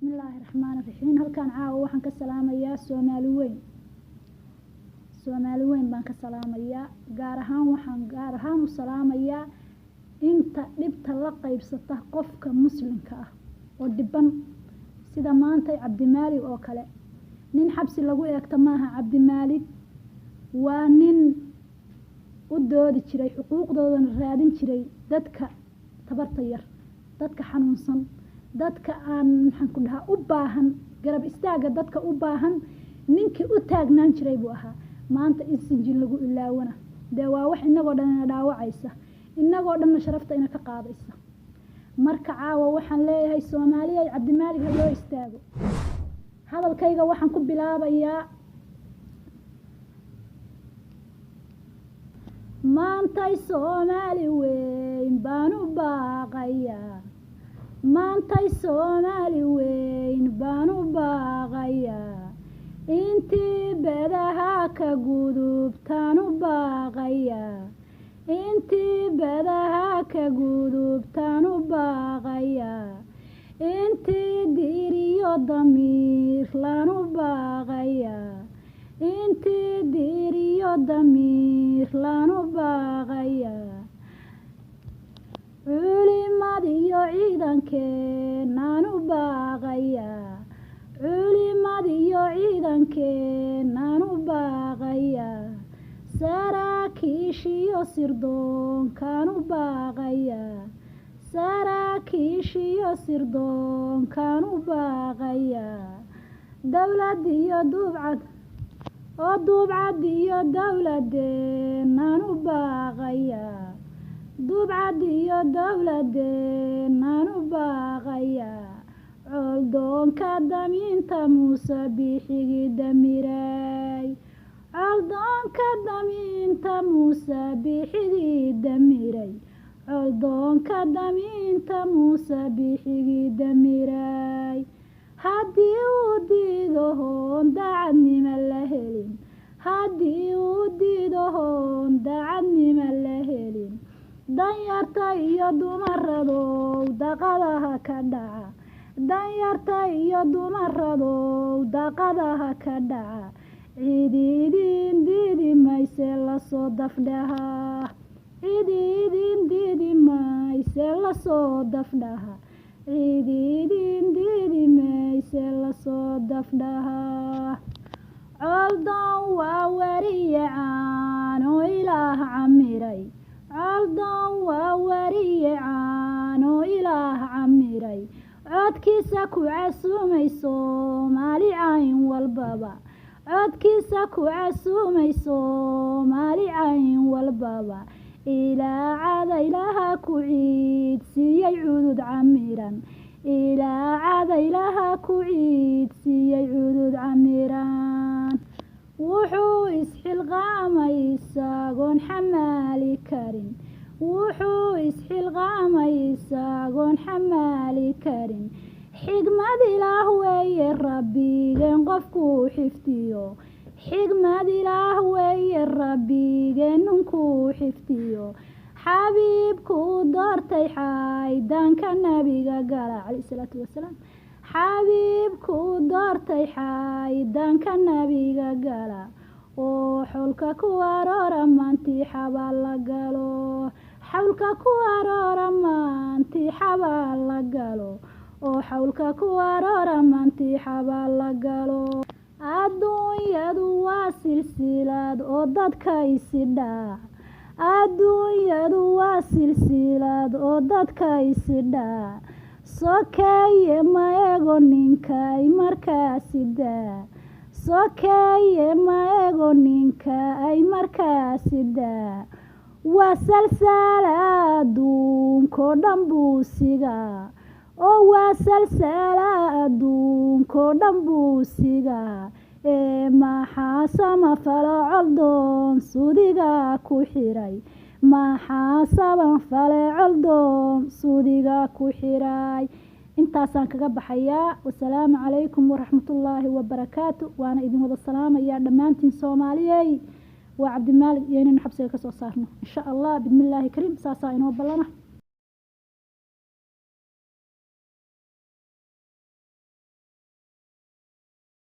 bismillaahi raxmaani raxiim. halkan caawa waxaan ka salaamayaa Soomaali weyn baan ka salaamayaa. gaar ahaan u salaamayaa inta dhibta la qaybsata qofka muslimka ah oo dhiban, sida maanta Cabdimaalig oo kale. nin xabsi lagu eegta maaha. Cabdimaalig waa nin u doodi jiray xuquuqdoodana raadin jiray dadka tabarta yar, dadka xanuunsan, dadka aan u baahan garab istaaga, dadka u baahan ninkii u taagnaan jiray buu ahaa. maanta in sinjin lagu ilaawana dee waa wax inagoo dhan ina dhaawacaysa, inagoo dhanna sharafta ina ka qaadaysa. marka caawa waxaan leeyahay Soomaaliya Cabdimaalig ha loo istaago. hadalkayga waxaan ku bilaabayaa maantay Soomaali weyn baan u baaqayaa, maantay Soomaali weyn baan u baaqayaa, intii badaha ka gudubtaan u baaqayaa, intii badaha ka gudubtaan u baaqayaa, intii diiriyo damiir laan u baaqayaa, intii diiriyo damiir laan u baaqayaa, culimadiyo ciidankeenaan u baaqayaa, culimadiyo ciidankeenaan u baaqayaa, saraakiishiyo sirdoonkaan u baaqayaa, saraakiishiyo sirdoonkaan u baaqayaa, dowladiyo duubcadiyo dowladeenaan u baaqayaa, duubcadiyo dowladeenaan u baaqayaa, coldoonka damiinta muuse bixigi damiray, coldoonka damiinta muuse bixigi damiray, coldoonka damiinta muuse bixigi damiray. haddii uu diido hoon daacadnimo la helin, haddii uu diido hoon daacadnimo la helin, danyarta iyo dumaradow daqadaha ka dhaca, danyarta iyo dumaradow daqadaha ka dhaca, cidiidin diidi mayse lasoo dafdhaha, cidiidin diidi mayse lasoo dafdhaha, cidiidin diidi mayse lasoo dafdhaha. coldoon waa wariye caan oo ilaah camiray, coldoon waa wariye caan oo ilaah camiray, codkiisa ku casuumay Soomaali cayn walbaba, codkiisa ku casuumay Soomaali cayn walbaba, ilaacada ilaaha ku ciid siiyey cudud camiran, ilaacada ilaaha ku ciid siiyey cudud camiran. wuxuu isxilqaamay isagoon xamaali karin, wuxuu isxilqaamay isagoon xamaali karin, xigmad ilaah weeye rabbigeen qofkuu xifdiyo, xigmad ilaah weeye rabbigeen ninkuu xifdiyo, xabiibkuu doortay xaydaanka nabiga gala calayhi salaatu wasalaam, xabiibkuu doortay xaydaanka nabiga gala, oo xulka ku aroora maantii xabaal la galo, xawlka ku aroora maantii xabaal la galo, oo xawlka ku aroora maantii xabaal la galo. adduunyadu waa silsilad oo dadka isidhaa, adduunyadu waa silsilad oo dadka isidhaa, sokeeye ma ego ninka ay markaasi daa, sokeeye ma ego ninka ay markaasi daa, waa salsala adduunkoo dhan buu sigaa, oo waa salsala adduunkoo dhan buu sigaa, ee maxaa samafalo coldoon suudiga ku xiray, maxaa samafale coldoon suudiga ku xiray. intaasaan kaga baxayaa. wasalaamu calaykum waraxmatullaahi wabarakaatu. waana idin wada salaamayaa dhammaantiin Soomaaliyey. waa Cabdimaalig iyo inaynu xabsiga ka soo saarno insha allah bidmillaahi kariim. saasaa inoo ballana.